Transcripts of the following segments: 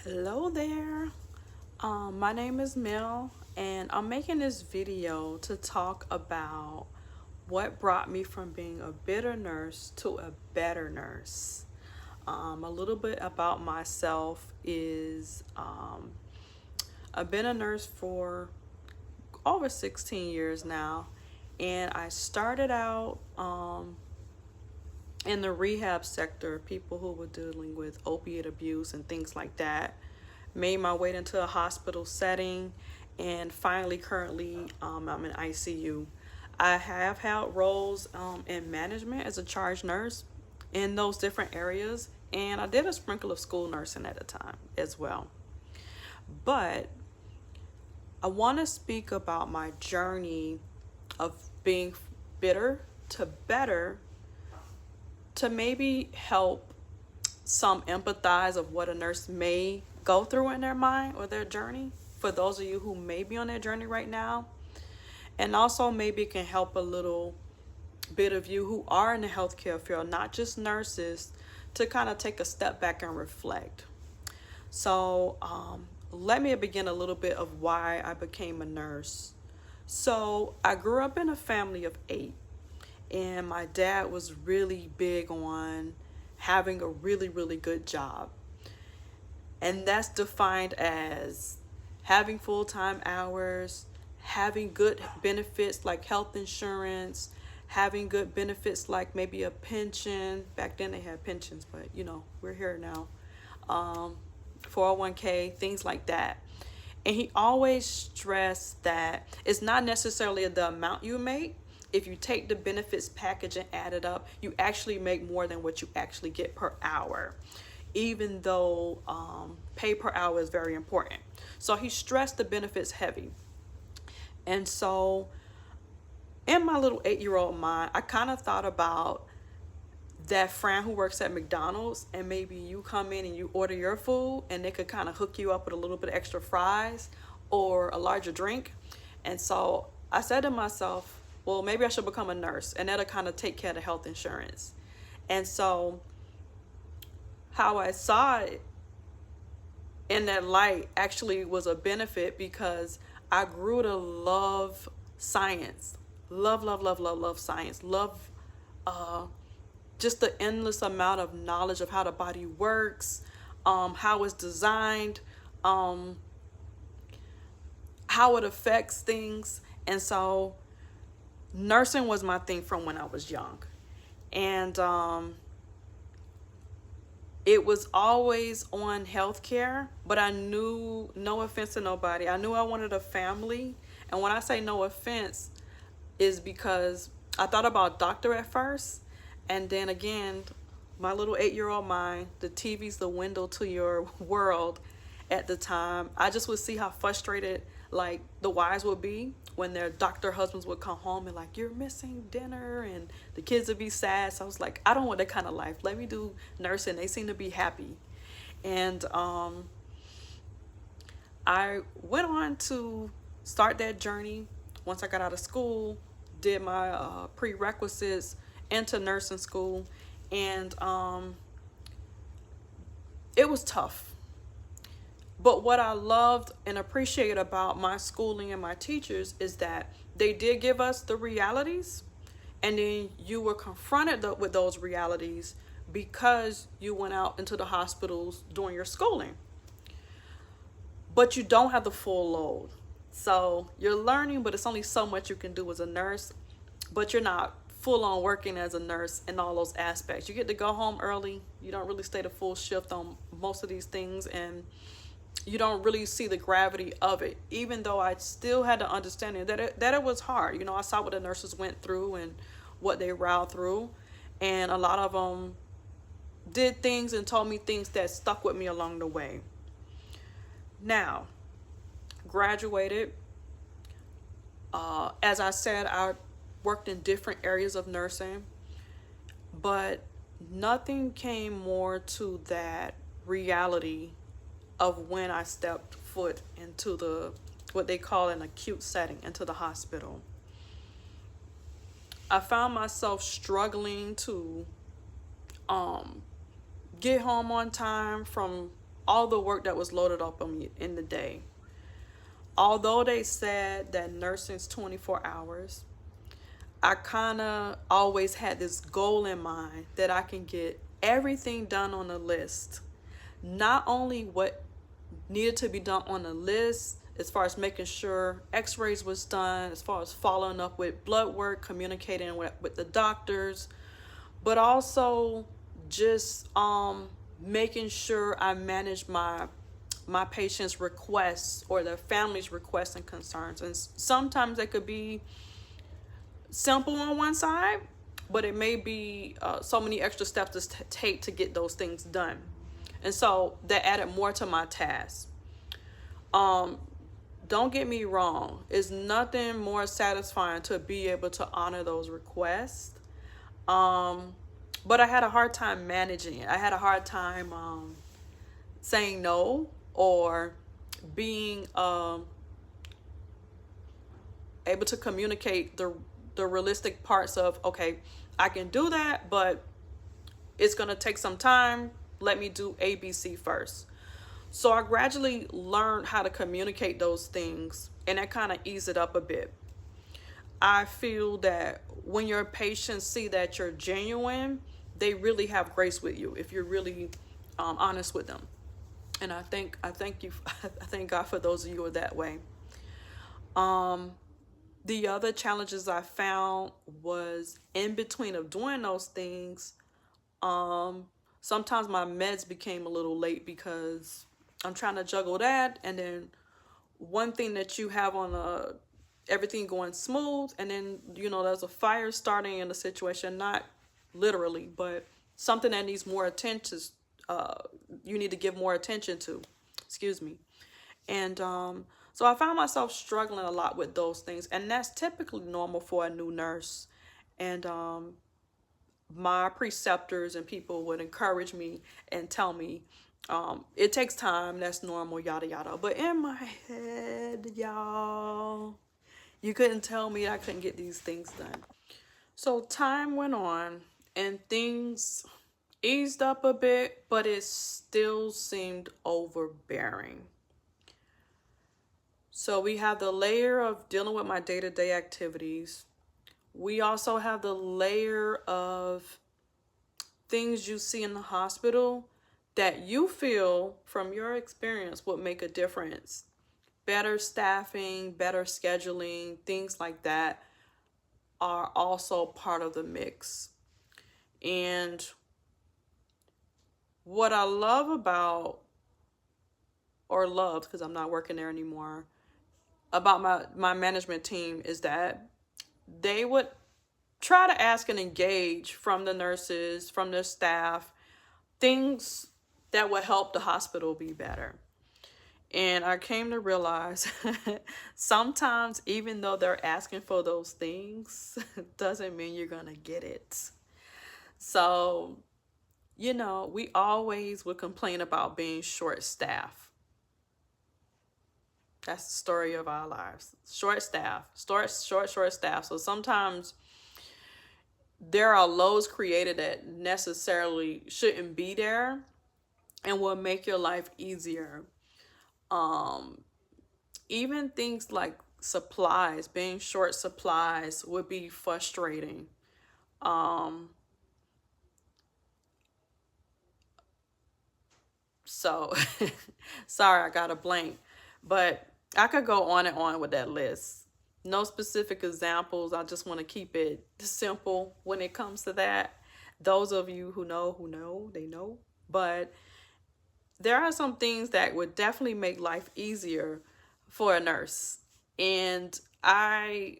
Hello there. My name is Mel, and I'm making this video to talk about what brought me from being a bitter nurse to a better nurse. A little bit about myself is I've been a nurse for over 16 years now, and I started out in the rehab sector, people who were dealing with opiate abuse and things like that. Made my way into a hospital setting, and finally, currently, I'm in ICU. I have held roles in management as a charge nurse in those different areas, and I did a sprinkle of school nursing at the time as well. But I want to speak about my journey of being bitter to better, to maybe help some empathize of what a nurse may go through in their mind or their journey, for those of you who may be on their journey right now. And also maybe it can help a little bit of you who are in the healthcare field, not just nurses, to kind of take a step back and reflect. So let me begin a little bit of why I became a nurse. So I grew up in a family of 8, and my dad was really big on having a really good job. And that's defined as having full-time hours, having good benefits like health insurance, having good benefits like maybe a pension. Back then they had pensions, but we're here now. 401k, things like that. And he always stressed that it's not necessarily the amount you make. If you take the benefits package and add it up, you actually make more than what you actually get per hour, even though pay per hour is very important. So he stressed the benefits heavy. And so in my little 8-year-old mind, I kind of thought about that friend who works at McDonald's, and maybe you come in and you order your food and they could kind of hook you up with a little bit of extra fries or a larger drink. And so I said to myself, well, maybe I should become a nurse, and that'll kind of take care of the health insurance. And so how I saw it in that light actually was a benefit, because I grew to love science. Love science. Love just the endless amount of knowledge of how the body works, how it's designed, how it affects things. And so nursing was my thing from when I was young. And it was always on healthcare, but I knew, no offense to nobody, I knew I wanted a family. And when I say no offense, is because I thought about doctor at first, and then again, my little 8-year-old mind, the TV's the window to your world at the time. I just would see how frustrated like the wives would be when their doctor husbands would come home and like, you're missing dinner, and the kids would be sad. So I was like, I don't want that kind of life. Let me do nursing. They seem to be happy. And I went on to start that journey once I got out of school, did my prerequisites into nursing school, and it was tough. But what I loved and appreciated about my schooling and my teachers is that they did give us the realities, and then you were confronted with those realities because you went out into the hospitals during your schooling. But you don't have the full load. So you're learning, but it's only so much you can do as a nurse, but you're not full on working as a nurse in all those aspects. You get to go home early. You don't really stay the full shift on most of these things, and you don't really see the gravity of it, even though I still had the understanding that it was hard. I saw what the nurses went through and what they riled through, and a lot of them did things and told me things that stuck with me along the way. Now, graduated. As I said, I worked in different areas of nursing, but nothing came more to that reality of when I stepped foot into what they call an acute setting, into the hospital. I found myself struggling to get home on time from all the work that was loaded up on me in the day. Although they said that nursing's 24 hours, I kind of always had this goal in mind that I can get everything done on the list. Not only what needed to be done on the list, as far as making sure x-rays was done, as far as following up with blood work, communicating with the doctors, but also just making sure I manage my patients' requests or their family's requests and concerns. And sometimes they could be simple on one side, but it may be so many extra steps to take to get those things done. And so that added more to my task. Don't get me wrong, it's nothing more satisfying to be able to honor those requests. But I had a hard time managing it. I had a hard time saying no, or being able to communicate the realistic parts of, okay, I can do that, but it's going to take some time. Let me do ABC first. So I gradually learned how to communicate those things, and that kind of eased it up a bit. I feel that when your patients see that you're genuine, they really have grace with you if you're really honest with them. And I thank you. I thank God for those of you who are that way. The other challenges I found was in between of doing those things. Sometimes my meds became a little late because I'm trying to juggle that, and then one thing that you have on everything going smooth, and then there's a fire starting in the situation, not literally, but something that needs more attention. You need to give more attention to. Excuse me. And so I found myself struggling a lot with those things, and that's typically normal for a new nurse. And my preceptors and people would encourage me and tell me it takes time, that's normal, yada yada. But in my head, y'all, you couldn't tell me I couldn't get these things done. So time went on and things eased up a bit, but it still seemed overbearing. So we have the layer of dealing with my day-to-day activities. We also have the layer of things you see in the hospital that you feel from your experience would make a difference. Better staffing, better scheduling, things like that are also part of the mix. And what I love about, or loved, because I'm not working there anymore, about my management team is that they would try to ask and engage from the nurses, from the staff, things that would help the hospital be better. And I came to realize sometimes even though they're asking for those things, doesn't mean you're going to get it. So, we always would complain about being short-staffed. That's the story of our lives. Short staff. Short staff. So sometimes there are loads created that necessarily shouldn't be there and will make your life easier. Even things like supplies, being short supplies would be frustrating. So sorry, I got a blank, but I could go on and on with that list. No specific examples. I just want to keep it simple when it comes to that. Those of you who know, they know. But there are some things that would definitely make life easier for a nurse. And I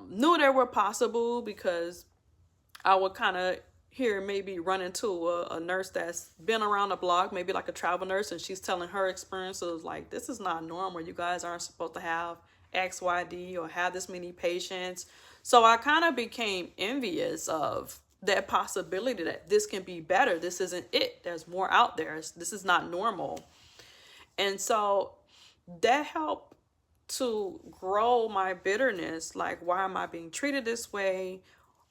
knew they were possible because I would kind of maybe run into a nurse that's been around the block, maybe like a travel nurse, and she's telling her experiences like, this is not normal. You guys aren't supposed to have XYD or have this many patients. So I kind of became envious of that possibility that this can be better. This isn't it. There's more out there. This is not normal. And so that helped to grow my bitterness. Like, why am I being treated this way?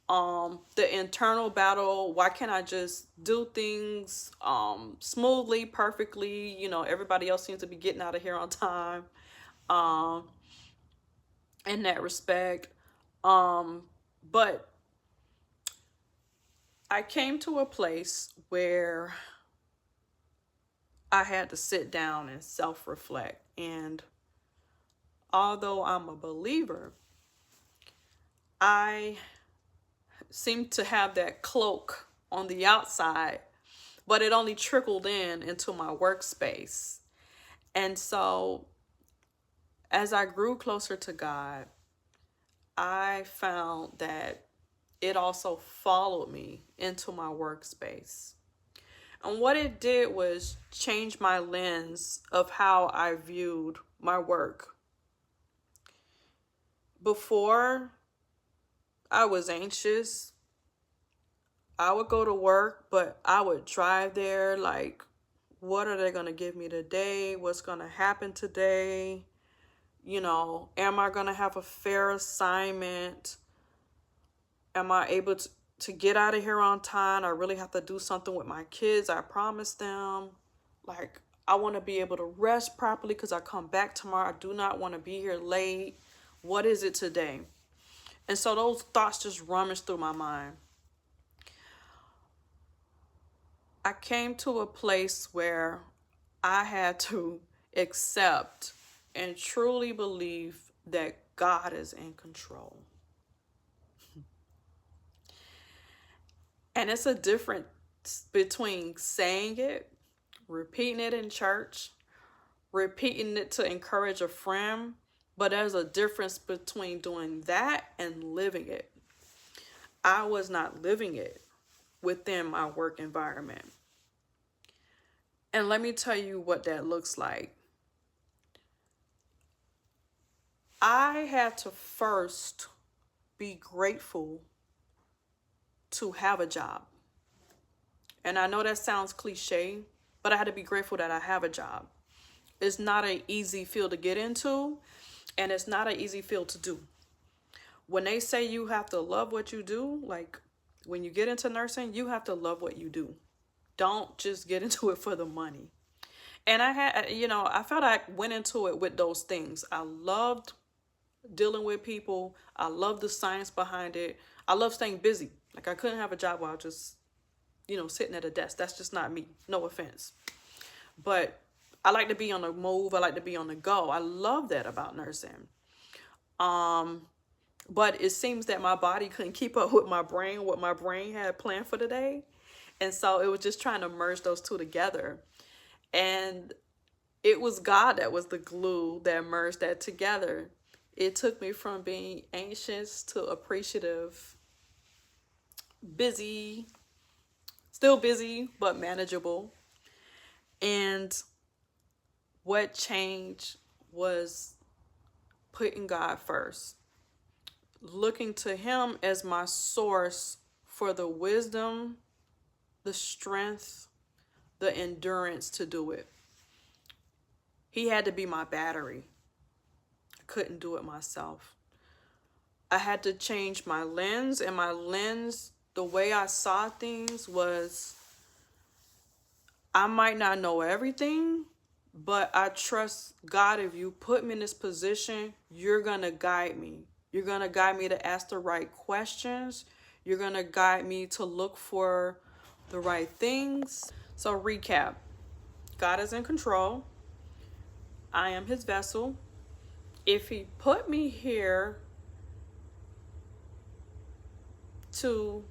The internal battle, why can't I just do things smoothly, perfectly? You know, everybody else seems to be getting out of here on time. Um, in that respect. But I came to a place where I had to sit down and self-reflect. And although I'm a believer, I seem to have that cloak on the outside, but it only trickled into my workspace. And so as I grew closer to God, I found that it also followed me into my workspace. And what it did was change my lens of how I viewed my work. Before, I was anxious. I would go to work, but I would drive there like, what are they going to give me today? What's going to happen today? You know, am I going to have a fair assignment? Am I able to get out of here on time? I really have to do something with my kids. I promised them. Like, I want to be able to rest properly because I come back tomorrow. I do not want to be here late. What is it today? And so those thoughts just rummage through my mind. I came to a place where I had to accept and truly believe that God is in control. And it's a difference between saying it, repeating it in church, repeating it to encourage a friend, but there's a difference between doing that and living it. I was not living it within my work environment. And let me tell you what that looks like. I had to first be grateful to have a job. And I know that sounds cliche, but I had to be grateful that I have a job. It's not an easy field to get into, and it's not an easy field to do. When they say you have to love what you do, like when you get into nursing, you have to love what you do. Don't just get into it for the money. And I felt I went into it with those things. I loved dealing with people. I loved the science behind it. I love staying busy. Like, I couldn't have a job while I was just, sitting at a desk. That's just not me. No offense. But I like to be on the move. I like to be on the go. I love that about nursing. But it seems that my body couldn't keep up with my brain, what my brain had planned for the day. And so it was just trying to merge those two together. And it was God that was the glue that merged that together. It took me from being anxious to appreciative, busy, still busy, but manageable. And what changed was putting God first, looking to Him as my source for the wisdom, the strength, the endurance to do it. He had to be my battery. I couldn't do it myself. I had to change my lens, and my lens, the way I saw things was, I might not know everything, but I trust God. If you put me in this position, you're going to guide me. You're going to guide me to ask the right questions. You're going to guide me to look for the right things. So recap, God is in control. I am His vessel. If He put me here to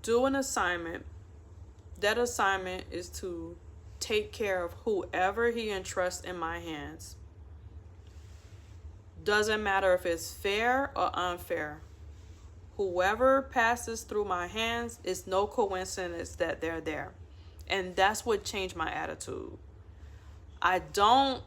do an assignment, that assignment is to take care of whoever He entrusts in my hands. Doesn't matter if it's fair or unfair. Whoever passes through my hands, it's no coincidence that they're there. And that's what changed my attitude. I don't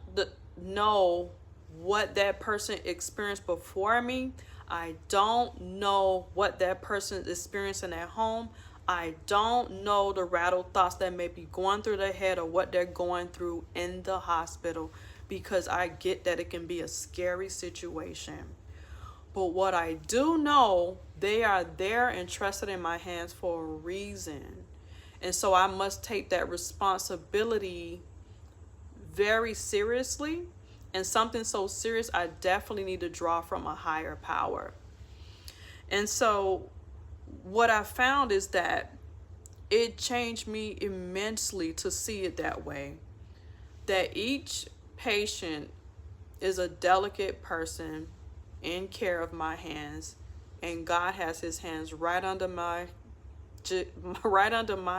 know what that person experienced before me. I don't know what that person is experiencing at home. I don't know the rattled thoughts that may be going through their head or what they're going through in the hospital, because I get that it can be a scary situation. But what I do know, they are there and trusted in my hands for a reason. And so I must take that responsibility very seriously. And something so serious, I definitely need to draw from a higher power. And so what I found is that it changed me immensely to see it that way. That each patient is a delicate person in care of my hands, and God has his hands right under my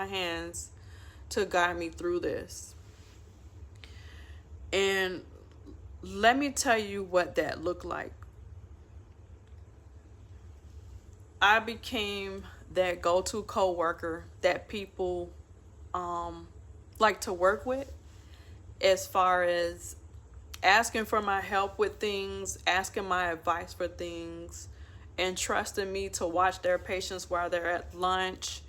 hands to guide me through this. And let me tell you what that looked like. I became that go-to coworker that people like to work with, as far as asking for my help with things, asking my advice for things, and trusting me to watch their patients while they're at lunch.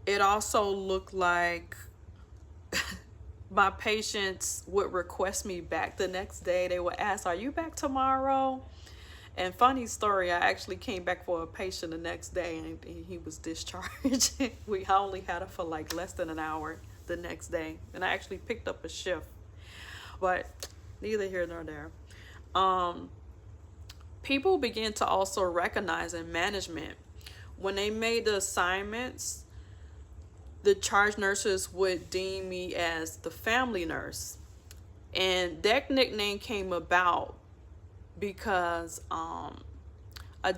It also looked like my patients would request me back the next day. They would ask, "Are you back tomorrow?" And funny story, I actually came back for a patient the next day, and he was discharged. We only had him for like less than an hour the next day, and I actually picked up a shift. But neither here nor there. People began to also recognize in management, when they made the assignments, the charge nurses would deem me as the family nurse. And that nickname came about because I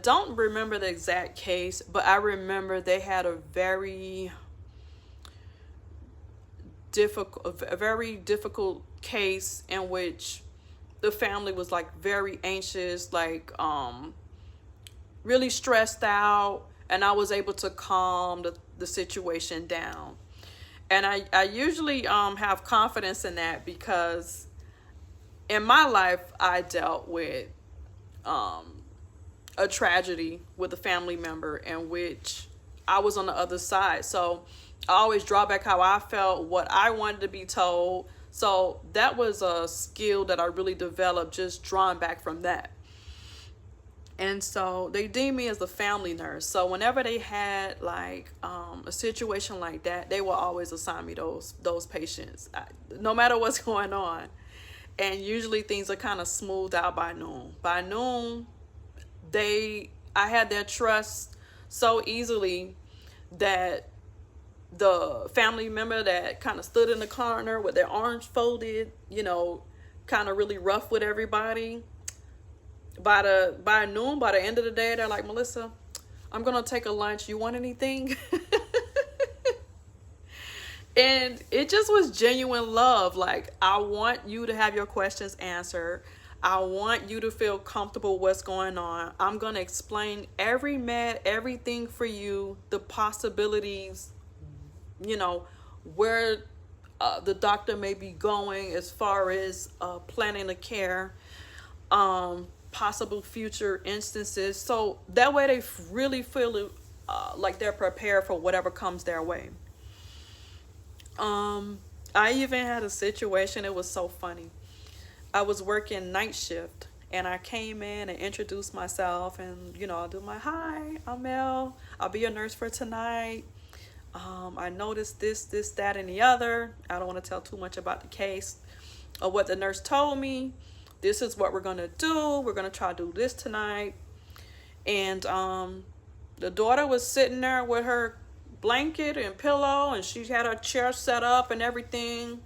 don't remember the exact case, but I remember they had a very difficult case in which the family was like very anxious, like really stressed out, and I was able to calm the situation down. And I usually have confidence in that, because in my life I dealt with a tragedy with a family member in which I was on the other side. So I always draw back how I felt, what I wanted to be told. So that was a skill that I really developed, just drawing back from that. And so they deemed me as the family nurse. So whenever they had like a situation like that, they will always assign me those patients, no matter what's going on. And usually things are kind of smoothed out by noon. By noon, I had their trust so easily that the family member that kind of stood in the corner with their arms folded, kind of really rough with everybody, by noon, by the end of the day, they're like, "Melissa, I'm gonna take a lunch. You want anything?" And it just was genuine love. Like, I want you to have your questions answered. I want you to feel comfortable what's going on. I'm gonna explain everything for you, the possibilities, where the doctor may be going as far as planning the care, possible future instances. So that way they really feel like they're prepared for whatever comes their way. I even had a situation, it was so funny. I was working night shift, and I came in and introduced myself, and I'll do my, "Hi, I'm Mel. I'll be your nurse for tonight. I noticed this, that, and the other. I don't want to tell too much about the case of what the nurse told me. This is what we're going to do. We're going to try to do this tonight." And the daughter was sitting there with her blanket and pillow, and she had her chair set up and everything.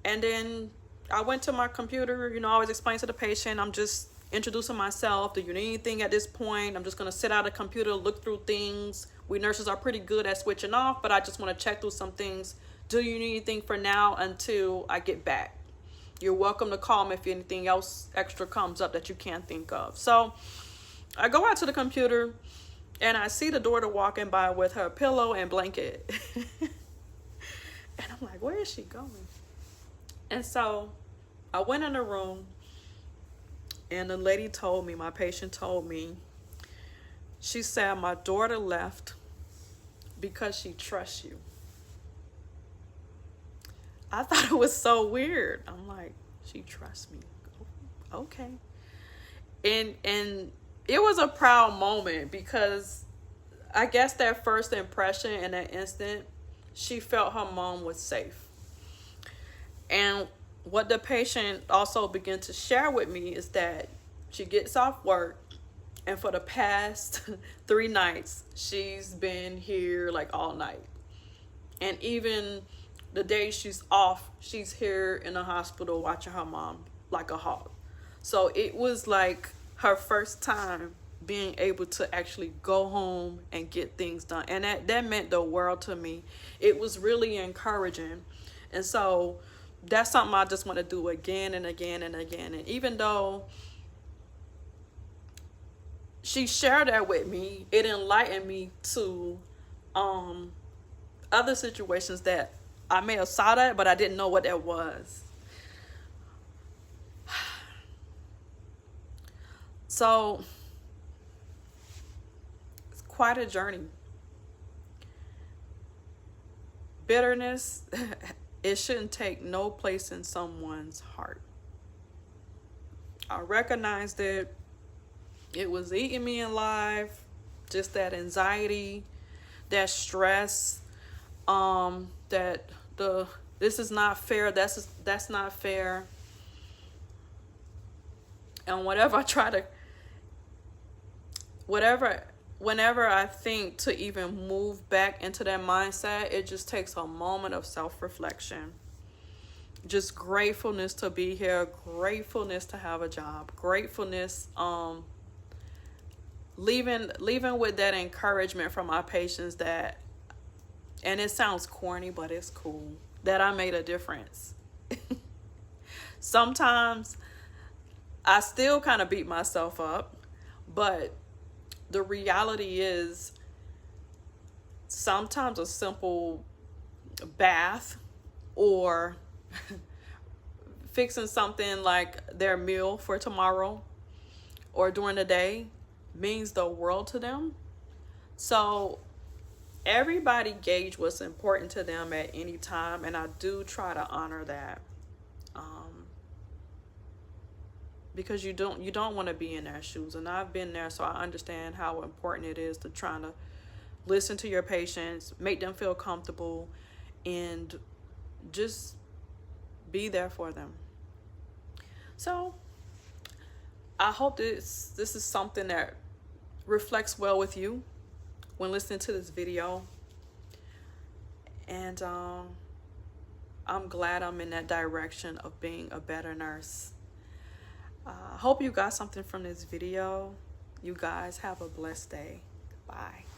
And then I went to my computer. I always explain to the patient, I'm just introducing myself. Do you need anything at this point? I'm just going to sit at a computer, look through things. We nurses are pretty good at switching off, but I just want to check through some things. Do you need anything for now until I get back? You're welcome to call me if anything else extra comes up that you can't think of. So I go out to the computer, and I see the daughter walking by with her pillow and blanket. And I'm like, where is she going? And so I went in the room, and the lady told me, my patient told me, she said, "My daughter left because she trusts you." I thought it was so weird. I'm like, she trusts me. Okay. And it was a proud moment because I guess that first impression in that instant, she felt her mom was safe. And what the patient also began to share with me is that she gets off work, and for the past 3 nights, she's been here like all night. And even the days she's off, she's here in the hospital watching her mom like a hawk. So it was like her first time being able to actually go home and get things done. And that meant the world to me. It was really encouraging. And so that's something I just want to do again and again and again. And even though she shared that with me, it enlightened me to other situations that I may have saw that, but I didn't know what that was. So it's quite a journey. Bitterness, it shouldn't take no place in someone's heart. I recognized it. It was eating me alive. Just that anxiety, that stress, that this is not fair. That's not fair. And whenever I think to even move back into that mindset, it just takes a moment of self-reflection. Just gratefulness to be here, gratefulness to have a job, gratefulness, leaving with that encouragement from my patients that, and it sounds corny, but it's cool, that I made a difference. Sometimes I still kind of beat myself up, but the reality is sometimes a simple bath or fixing something like their meal for tomorrow or during the day means the world to them. So everybody gauge what's important to them at any time, and I do try to honor that. Because you don't want to be in their shoes, and I've been there, so I understand how important it is to try to listen to your patients, make them feel comfortable, and just be there for them. So I hope this is something that reflects well with you when listening to this video, and I'm glad I'm in that direction of being a better nurse. I hope you got something from this video. You guys have a blessed day. Bye.